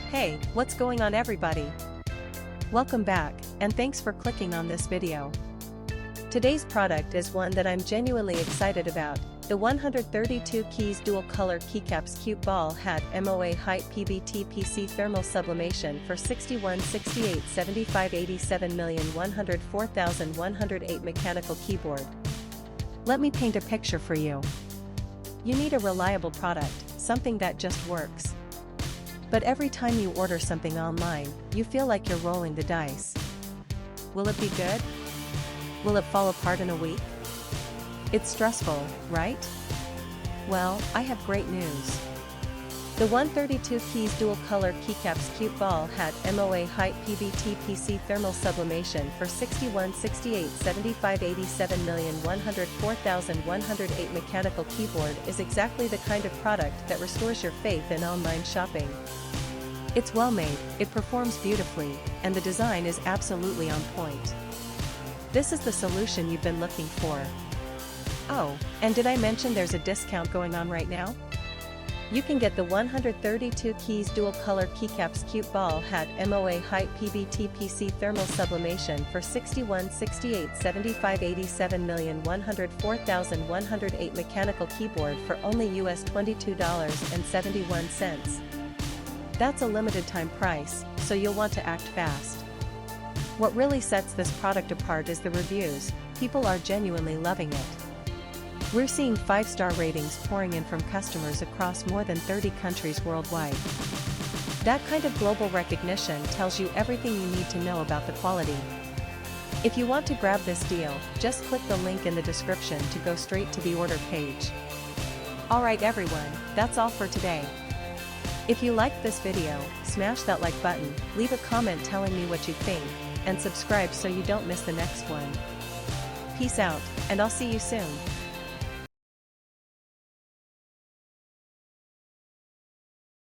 Hey, what's going on everybody? Welcome back, and thanks for clicking on this video. Today's product is one that I'm genuinely excited about, the 132 keys dual color Keycaps cute ball hat MOA height PBT PC thermal sublimation for 61 68 75 87,104,108 mechanical keyboard. Let me paint a picture for you. You need a reliable product, something that just works. But every time you order something online, you feel like you're rolling the dice. Will it be good? Will it fall apart in a week? It's stressful, right? Well, I have great news. The 132 keys dual color Keycaps cute ball hat MOA height PBT PC thermal sublimation for 61 68 75 87,104,108 mechanical keyboard is exactly the kind of product that restores your faith in online shopping. It's well made, it performs beautifully, and the design is absolutely on point. This is the solution you've been looking for. Oh, and did I mention there's a discount going on right now? You can get the 132 keys dual color Keycaps cute ball hat MOA height PBT PC thermal sublimation for 61 68 75 87,104,108 mechanical keyboard for only US $22.71. That's a limited time price, so you'll want to act fast. What really sets this product apart is the reviews. People are genuinely loving it. We're seeing 5-star ratings pouring in from customers across more than 30 countries worldwide. That kind of global recognition tells you everything you need to know about the quality. If you want to grab this deal, just click the link in the description to go straight to the order page. Alright everyone, that's all for today. If you liked this video, smash that like button, leave a comment telling me what you think, and subscribe so you don't miss the next one. Peace out, and I'll see you soon.